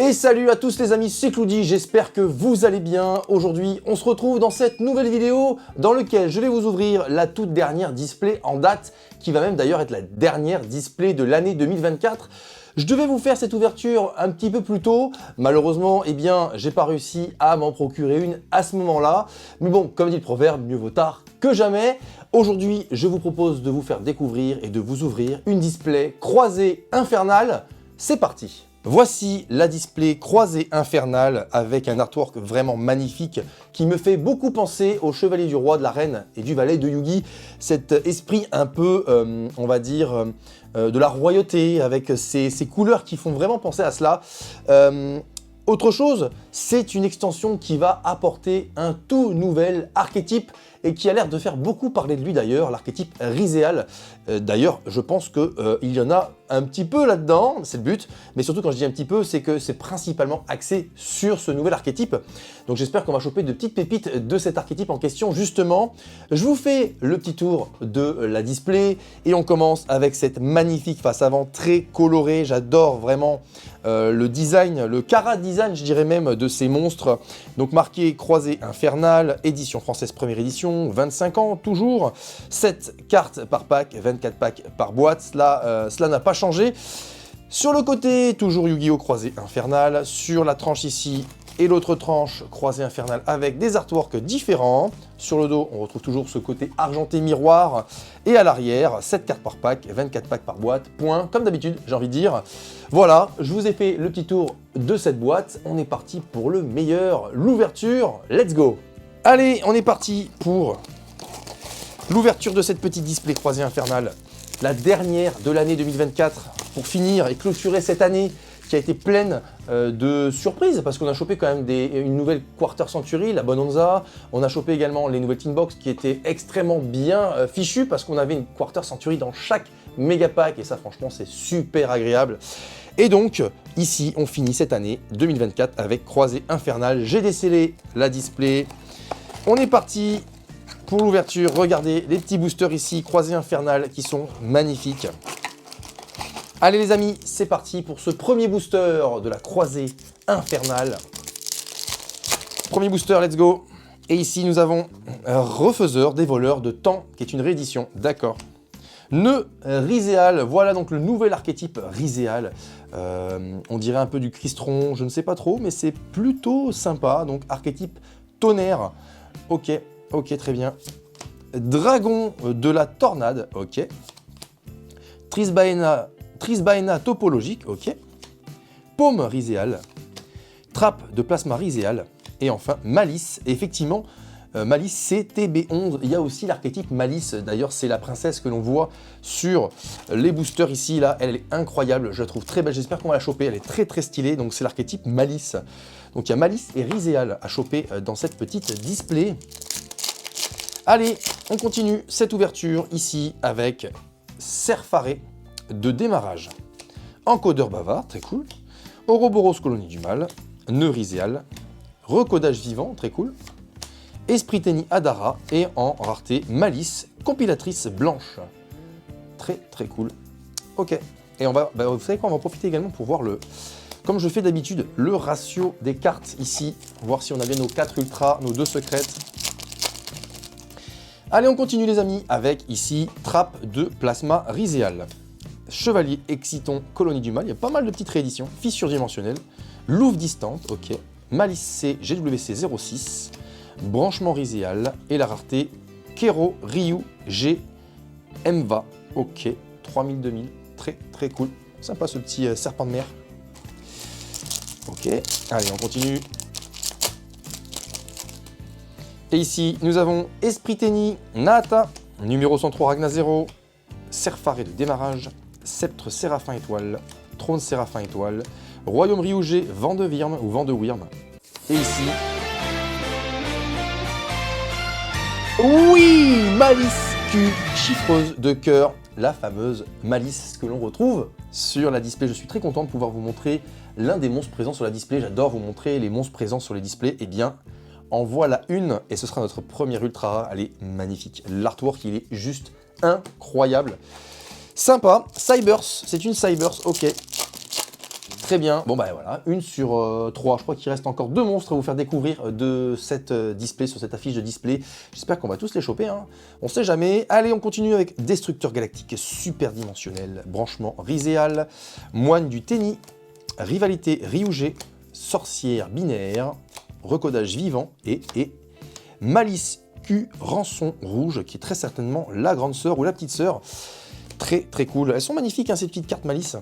Et salut à tous les amis, c'est Cloudy, j'espère que vous allez bien. Aujourd'hui, on se retrouve dans cette nouvelle vidéo dans laquelle je vais vous ouvrir la toute dernière display en date, qui va même d'ailleurs être la dernière display de l'année 2024. Je devais vous faire cette ouverture un petit peu plus tôt. Malheureusement, eh bien, j'ai pas réussi à m'en procurer une à ce moment-là. Mais bon, comme dit le proverbe, mieux vaut tard que jamais. Aujourd'hui, je vous propose de vous faire découvrir et de vous ouvrir une display croisée infernale. C'est parti! Voici la display croisée infernale avec un artwork vraiment magnifique qui me fait beaucoup penser au Chevalier du Roi, de la Reine et du Valet de Yu-Gi. Cet esprit un peu, on va dire, de la royauté avec ces couleurs qui font vraiment penser à cela. Autre chose, c'est une extension qui va apporter un tout nouvel archétype et qui a l'air de faire beaucoup parler de lui d'ailleurs, l'archétype Rizeal. D'ailleurs, je pense qu'il y en a un petit peu là-dedans, c'est le but, mais surtout quand je dis un petit peu, c'est que c'est principalement axé sur ce nouvel archétype. Donc j'espère qu'on va choper de petites pépites de cet archétype en question justement. Je vous fais le petit tour de la display et on commence avec cette magnifique face avant très colorée. J'adore vraiment le design, le Cara design je dirais même de ces monstres. Donc marqué croisée infernale, édition française première édition, 25 ans toujours, 7 cartes par pack, 24 packs par boîte, cela n'a pas changé. Sur le côté, toujours Yu-Gi-Oh! Croisée infernale, sur la tranche ici et l'autre tranche croisée infernale avec des artworks différents. Sur le dos, on retrouve toujours ce côté argenté miroir. Et à l'arrière, 7 cartes par pack, 24 packs par boîte, point, comme d'habitude, j'ai envie de dire. Voilà, je vous ai fait le petit tour de cette boîte. On est parti pour le meilleur, l'ouverture. Let's go! Allez, on est parti pour l'ouverture de cette petite display croisée infernale. La dernière de l'année 2024 pour finir et clôturer cette année qui a été pleine de surprises parce qu'on a chopé quand même une nouvelle Quarter Century, la Bonanza. On a chopé également les nouvelles Tin Box qui étaient extrêmement bien fichues parce qu'on avait une Quarter Century dans chaque méga pack et ça franchement c'est super agréable. Et donc ici on finit cette année 2024 avec Croisée Infernale. J'ai décellé la display. On est parti pour l'ouverture. Regardez les petits boosters ici, Croisée Infernale qui sont magnifiques. Allez les amis, c'est parti pour ce premier booster de la Croisée Infernale. Premier booster, let's go. Et ici, nous avons un refaiseur des voleurs de temps, qui est une réédition, d'accord. Nœud Rizeal, voilà donc le nouvel archétype Rizeal. On dirait un peu du Crystron, je ne sais pas trop, mais c'est plutôt sympa. Donc archétype tonnerre, ok, très bien. Dragon de la tornade, ok. Trisbaena topologique, ok. Paume Rizeal, trappe de plasma Rizeal, et enfin Malice. Et effectivement, Malice c'est TB11. Il y a aussi l'archétype Malice. D'ailleurs, c'est la princesse que l'on voit sur les boosters ici. Là, elle est incroyable. Je la trouve très belle. J'espère qu'on va la choper. Elle est très stylée. Donc, c'est l'archétype Malice. Donc, il y a Malice et Rizeal à choper dans cette petite display. Allez, on continue cette ouverture ici avec Serfaré de démarrage. Encodeur bavard, très cool. Ouroboros colonie du mal. Nœud Rizeal. Recodage vivant, très cool. Espriteni Adara et en rareté Malice, compilatrice blanche. Très cool. Ok. Et on va, vous savez quoi, on va en profiter également pour voir comme je fais d'habitude, le ratio des cartes ici. Voir si on a bien nos 4 ultras, nos 2 secrètes. Allez, on continue les amis avec ici trappe de plasma Rizeal. Chevalier Exciton, Colonie du Mal, il y a pas mal de petites rééditions. Fissure dimensionnelle, Louve distante, ok. Malice C, GWC 06, Branchement Rizeal et la rareté Kero Ryu G Mva, ok. 3000, 2000, très cool. Sympa ce petit serpent de mer. Ok, allez, on continue. Et ici, nous avons Espriteni Nahata, numéro 103 Ragna 0, Serfaré de démarrage, Sceptre Séraphin Étoile, Trône Séraphin Étoile, Royaume Ryugé, Vent de Virme ou Vent de Wyrm. Et ici... Oui, Malice Q, chiffreuse de cœur, la fameuse Malice que l'on retrouve sur la display. Je suis très content de pouvoir vous montrer l'un des monstres présents sur la display. J'adore vous montrer les monstres présents sur les displays. Eh bien, en voilà une, et ce sera notre première ultra rare. Elle est magnifique. L'artwork, il est juste incroyable. Sympa. Cybers, c'est une Cybers, ok. Très bien, bon bah voilà, 1 sur 3, je crois qu'il reste encore 2 monstres à vous faire découvrir de cette display, sur cette affiche de display. J'espère qu'on va tous les choper, hein. On sait jamais. Allez, on continue avec Destructeur Galactique superdimensionnel, branchement Rizéal, Moine du Tenni, Rivalité Ryuger, Sorcière binaire, Recodage vivant et Malice Q Rançon rouge, qui est très certainement la grande sœur ou la petite sœur. Très très cool. Elles sont magnifiques, hein, ces petites cartes Malice.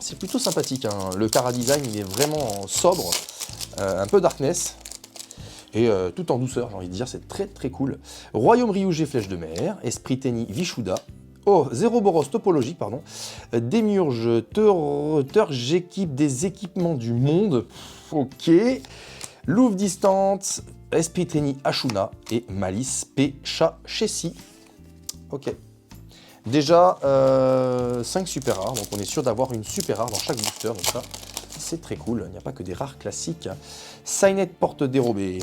C'est plutôt sympathique, hein. Le Cara Design, il est vraiment sobre, un peu darkness, et tout en douceur, j'ai envie de dire, c'est très très cool. Royaume Ryuger, Flèche de mer, Esprit Tenni, Vishuda, oh, Zéroboros topologique, pardon, Démiurge, j'équipe des équipements du monde, ok, Louve distante, Esprit Tenni, Ashuna, et Malice P. Chat Chessie, ok. Déjà, 5 super rares, donc on est sûr d'avoir une super rare dans chaque booster, donc ça, c'est très cool. Il n'y a pas que des rares classiques. Signet porte dérobée,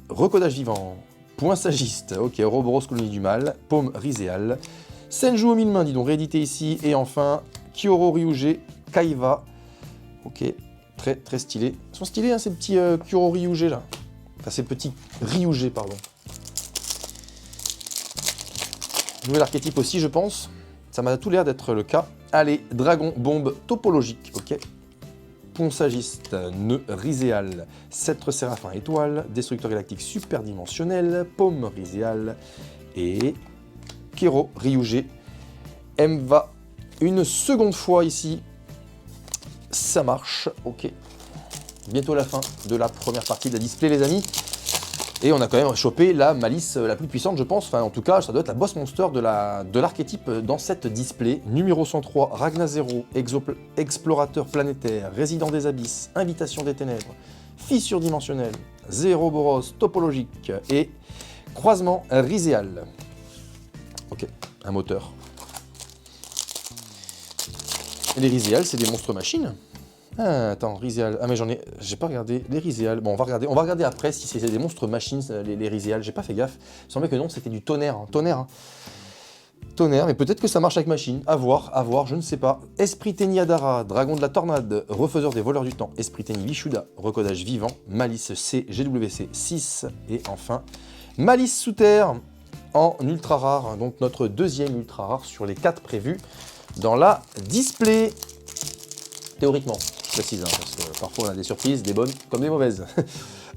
Recodage vivant, Point sagiste, ok, Ouroboros colonie du mal, Paume Rizéal, Senju aux 1000 mains, dis donc, réédité ici, et enfin, Kyoro Ryuger, Kaiva, ok, très très stylé. Ils sont stylés, hein, ces petits Kyoro Ryuger là, enfin ces petits Ryuger, pardon. Nouvel archétype aussi, je pense. Ça m'a tout l'air d'être le cas. Allez, Dragon Bombe topologique, ok. Ponsagiste, Nœud Rizéal, Sceptre Séraphin Étoile, Destructeur Galactique superdimensionnel, Paume Rizéal et Kero Ryuger. M va une seconde fois ici. Ça marche, ok. Bientôt la fin de la première partie de la display, les amis. Et on a quand même chopé la Malice la plus puissante, je pense. Enfin, en tout cas, ça doit être la boss monster de l'archétype dans cette display. Numéro 103, Ragna 0, Explorateur planétaire, Résident des abysses, Invitation des ténèbres, Fissure dimensionnelle, Zéroboros topologique et Croisement Rizéal. Ok, un moteur. Et les Rizéal, c'est des monstres machines. Ah, attends, Rizéal. Ah, mais j'ai pas regardé les Rizéal. Bon, on va regarder après si c'est des monstres machines, les Rizéal. J'ai pas fait gaffe. Il semblait que non, c'était du tonnerre. Hein. Tonnerre, hein. Tonnerre, mais peut-être que ça marche avec machine. À voir, je ne sais pas. Esprit Tenni Adara, Dragon de la Tornade, Refaiseur des voleurs du temps, Esprit Tenni Vishuda, Recodage vivant, Malice C, GWC 6, et enfin, Malice sous terre en ultra rare. Donc notre deuxième ultra rare sur les 4 prévus dans la display. Théoriquement, je précise, hein, parce que parfois on a des surprises, des bonnes comme des mauvaises.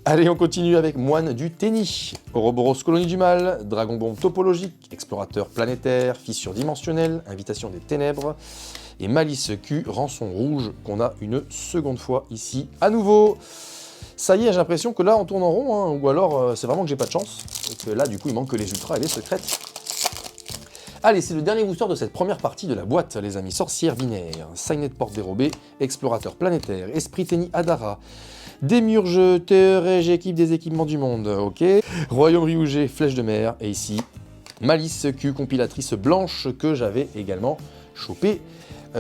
Allez, on continue avec Moine du Tenni, Ouroboros colonie du mal, Dragon Bombe topologique, Explorateur planétaire, Fissure dimensionnelle, Invitation des ténèbres, et Malice Q, Rançon rouge, qu'on a une seconde fois ici à nouveau. Ça y est, j'ai l'impression que là on tourne en rond, hein, ou alors c'est vraiment que j'ai pas de chance, et que là du coup il manque que les ultras et les secrètes. Allez, c'est le dernier booster de cette première partie de la boîte, les amis. Sorcière binaire, Signet porte dérobée, Explorateur planétaire, Esprit Tenni Adara, Démiurge, j'équipe des équipements du monde, ok. Royaume Ryuger, Flèche de mer, et ici, Malice Q, compilatrice blanche, que j'avais également chopé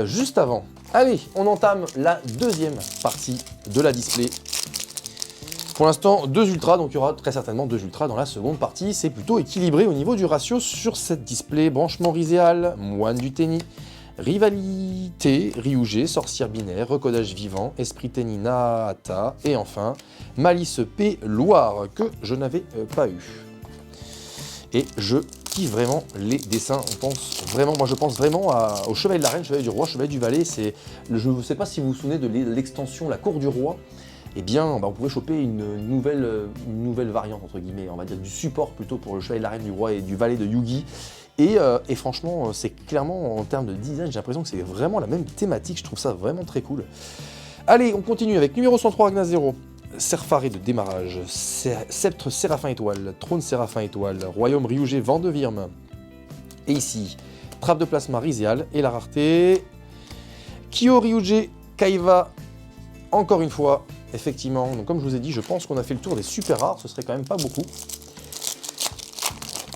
juste avant. Allez, on entame la deuxième partie de la display. Pour l'instant, 2 ultras, donc il y aura très certainement 2 ultras dans la seconde partie. C'est plutôt équilibré au niveau du ratio sur cette display. Branchement Rizéal, Moine du Tenni, Rivalité, Ryuger, Sorcière binaire, Recodage vivant, Esprit Tenni Naata, et enfin, Malice P. Loire, que je n'avais pas eu. Et je kiffe vraiment les dessins. Moi je pense vraiment au Chevalier de la Reine, Chevalier du Roi, Chevalier du Valet. Je ne sais pas si vous vous souvenez de l'extension La Cour du Roi. Eh bien, on pouvait choper une nouvelle variante, entre guillemets, on va dire du support plutôt pour le Chevalier de la Reine du Roi et du Valet de Yugi. Et franchement, c'est clairement, en termes de design, j'ai l'impression que c'est vraiment la même thématique, je trouve ça vraiment très cool. Allez, on continue avec numéro 103, Ragna 0, Serfaré de démarrage, Sceptre Séraphin Étoile, Trône Séraphin Étoile, Royaume Ryuger, Vent de Virme. Et ici, Trappe de Plasma Rizéal, et la rareté, Kyo Ryuger, Kaiva, encore une fois. Effectivement, donc comme je vous ai dit, je pense qu'on a fait le tour des super rares, ce serait quand même pas beaucoup.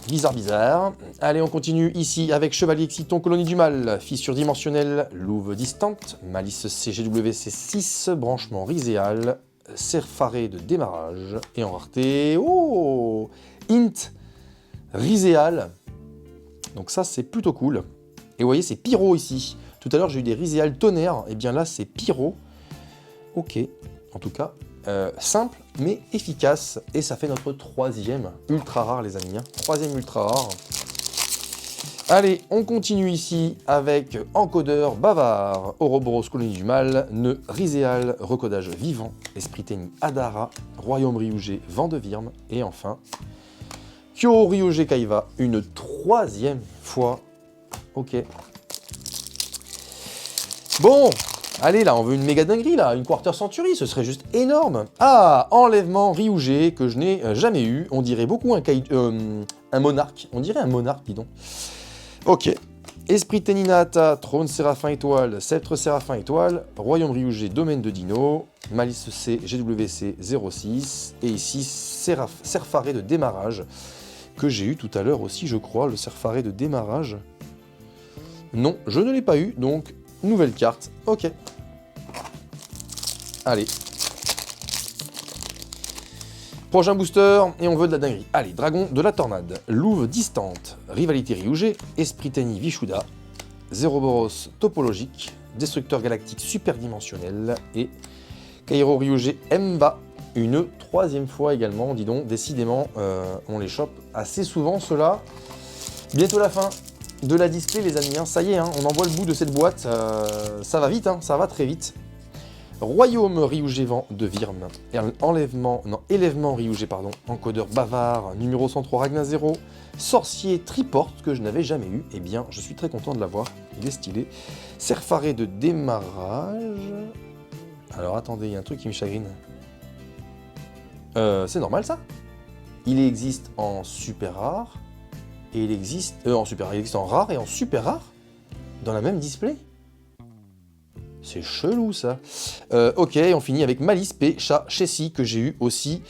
Bizarre. Allez, on continue ici avec Chevalier Exciton, Colonie du Mal, Fissure dimensionnelle, Louve distante, Malice CGWC 6, Branchement Rizéal, Serfaré de démarrage, et en rareté, oh, Int Rizéal. Donc ça, c'est plutôt cool. Et vous voyez, c'est Pyro ici. Tout à l'heure, j'ai eu des Riséal Tonnerre. Et bien là, c'est Pyro. Ok, en tout cas, simple mais efficace. Et ça fait notre troisième ultra rare, les amis. Hein. Troisième ultra rare. Allez, on continue ici avec Encodeur Bavard, Ouroboros Colonie du Mal, Nœud Riséal, Recodage Vivant, Esprit Tenni Adara, Royaume Ryuger Vent de Virme, et enfin Kyo Ryuger Kaiva, une troisième fois. Ok. Bon, allez là, on veut une méga dinguerie là, une Quarter Century, ce serait juste énorme. Ah, enlèvement Ryuger que je n'ai jamais eu, on dirait beaucoup un monarque, on dirait un monarque, dis donc. Ok. Esprit Tenni Nahata, Trône Séraphin Étoile, Sceptre Séraphin Étoile, Royaume Ryuger, Domaine de Dino, Malice C, GWC 06, et ici Serfaré de démarrage, que j'ai eu tout à l'heure aussi, je crois, le Serfaré de démarrage. Non, je ne l'ai pas eu, donc nouvelle carte. Ok. Allez. Prochain booster, et on veut de la dinguerie. Allez, Dragon de la Tornade, Louve Distante, Rivalité Ryuger, Esprit Tenni Vishuda, Zéroboros Topologique, Destructeur Galactique Superdimensionnel, et Kairo Ryuger Emba, une troisième fois également, dis donc, décidément, on les chope assez souvent, ceux-là. Bientôt la fin de la display, les amis, hein. Ça y est, hein, on en voit le bout de cette boîte, ça va vite, hein, ça va très vite. Royaume Ryuger Vent de Virme, Élèvement Ryuger, pardon, Encodeur Bavard, numéro 103 Ragna 0, Sorcier Triporte, que je n'avais jamais eu, eh bien, je suis très content de l'avoir, il est stylé. Serfaré de démarrage... Alors, attendez, il y a un truc qui me chagrine. C'est normal, ça? Il existe en super rare, et il existe... il existe en rare et en super rare? Dans la même display? C'est chelou ça. Ok, on finit avec Malice P, chat Chessie, que j'ai eu aussi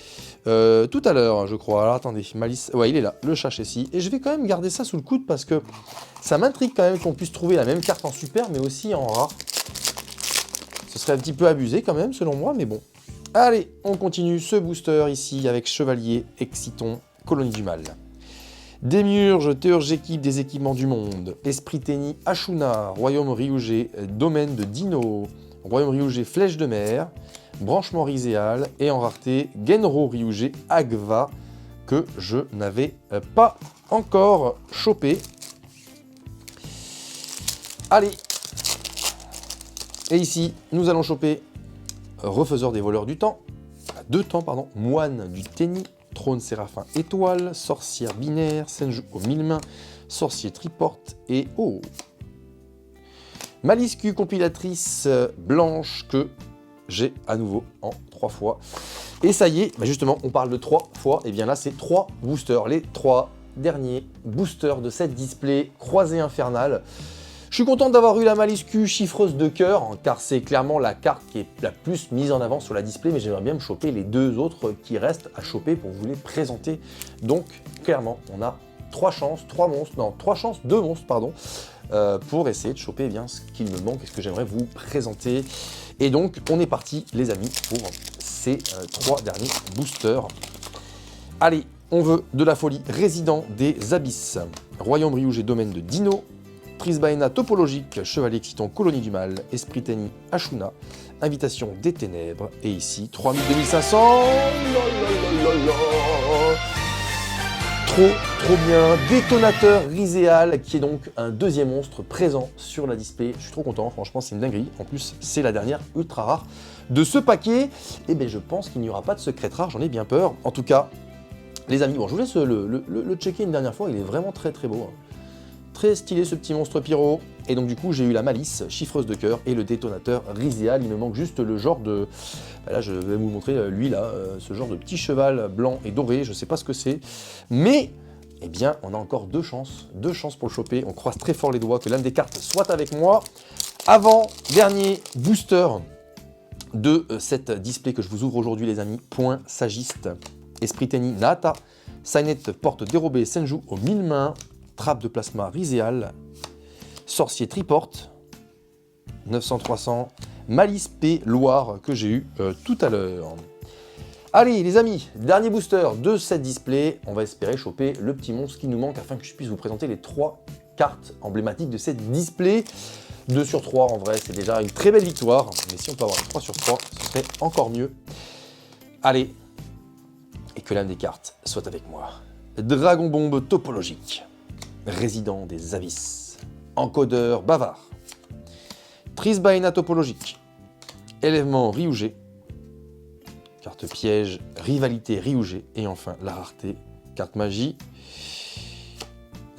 tout à l'heure, je crois. Alors attendez, Malice, ouais, il est là, le chat Chessie. Et je vais quand même garder ça sous le coude parce que ça m'intrigue quand même qu'on puisse trouver la même carte en super, mais aussi en rare. Ce serait un petit peu abusé quand même, selon moi, mais bon. Allez, on continue ce booster ici avec Chevalier, Exciton, Colonie du Mal. Démiurge, Théurge équipe des équipements du monde, Esprit Tenni Ashuna, Royaume Ryuger, Domaine de Dino, Royaume Ryuger Flèche de mer, Branchement Riséal, et en rareté, Genro Ryuger Agva, que je n'avais pas encore chopé. Allez. Et ici, nous allons choper Refaiseur des voleurs du temps, Moine du Tenni, Trône Séraphin Étoile, Sorcière Binaire, Senju aux 1000 mains, Sorcier Triporte et Malice Q compilatrice blanche que j'ai à nouveau en 3 fois. Et ça y est, bah justement, on parle de 3 fois, et bien là c'est 3 boosters, les 3 derniers boosters de cette display croisée infernale. Je suis content d'avoir eu la Malice Q chiffreuse de cœur, car c'est clairement la carte qui est la plus mise en avant sur la display, mais j'aimerais bien me choper les 2 autres qui restent à choper pour vous les présenter. Donc, clairement, on a 3 chances, 2 monstres, pardon, pour essayer de choper bien ce qu'il me manque et ce que j'aimerais vous présenter. Et donc, on est parti, les amis, pour ces 3 derniers boosters. Allez, on veut de la folie. Résident des Abysses, Royaume Ryuger, Domaine de Dino, Trisbaena Topologique, Chevalier Exciton, Colonie du Mal, Esprit Tenni Ashuna, Invitation des Ténèbres, et ici 3000-2500. Trop bien. Détonateur Riséal, qui est donc un deuxième monstre présent sur la display. Je suis trop content, franchement, c'est une dinguerie. En plus, c'est la dernière ultra rare de ce paquet. Et bien, je pense qu'il n'y aura pas de secret rare, j'en ai bien peur. En tout cas, les amis, bon, je vous laisse le checker une dernière fois, il est vraiment très beau. Très stylé ce petit monstre pyro. Et donc du coup j'ai eu la Malice, chiffreuse de cœur, et le détonateur Riséal. Il me manque juste le genre de... Là je vais vous montrer lui là, ce genre de petit cheval blanc et doré, je sais pas ce que c'est. Mais, eh bien, on a encore 2 chances pour le choper. On croise très fort les doigts que l'un des cartes soit avec moi. Avant, dernier booster de cette display que je vous ouvre aujourd'hui les amis. Point sagiste, Esprit Tenni Nahata, Signet Porte Dérobée Senju aux 1000 mains, Trappe de plasma Riséal, Sorcier Triporte, 900-300, Malice P Loire que j'ai eu tout à l'heure. Allez les amis, dernier booster de cette display, on va espérer choper le petit monstre qui nous manque afin que je puisse vous présenter les 3 cartes emblématiques de cette display. 2 sur 3 en vrai, c'est déjà une très belle victoire. Mais si on peut avoir un 3 sur 3, ce serait encore mieux. Allez, et que l'âme des cartes soit avec moi. Dragon Bombe topologique, résident des abysses, encodeur bavard, Trisbaena topologique, élèvement Ryuger, carte piège, rivalité Ryuger, et enfin la rareté, carte magie,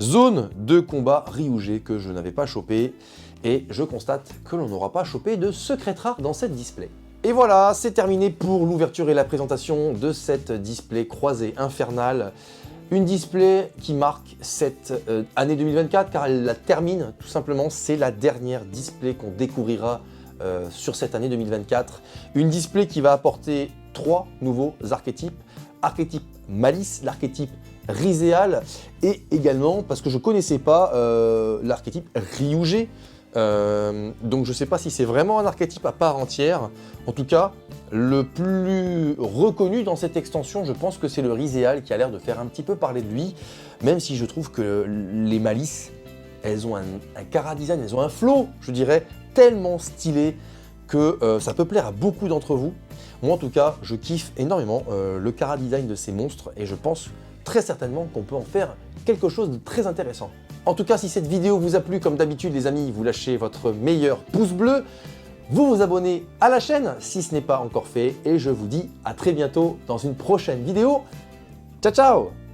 zone de combat Ryuger que je n'avais pas chopé, et je constate que l'on n'aura pas chopé de secret rare dans cette display. Et voilà, c'est terminé pour l'ouverture et la présentation de cette display croisée infernale. Une display qui marque cette année 2024 car elle la termine tout simplement. C'est la dernière display qu'on découvrira sur cette année 2024. Une display qui va apporter 3 nouveaux archétypes. Archétype Malice, l'archétype Rizéal et également, parce que je ne connaissais pas, l'archétype Ryuger. Donc je ne sais pas si c'est vraiment un archétype à part entière. En tout cas, le plus reconnu dans cette extension, je pense que c'est le Rizéal qui a l'air de faire un petit peu parler de lui, même si je trouve que les Malices, elles ont un chara-design, elles ont un flow, je dirais, tellement stylé que ça peut plaire à beaucoup d'entre vous. Moi en tout cas, je kiffe énormément le chara-design de ces monstres et je pense très certainement qu'on peut en faire quelque chose de très intéressant. En tout cas, si cette vidéo vous a plu, comme d'habitude les amis, vous lâchez votre meilleur pouce bleu, vous vous abonnez à la chaîne si ce n'est pas encore fait, et je vous dis à très bientôt dans une prochaine vidéo. Ciao ciao!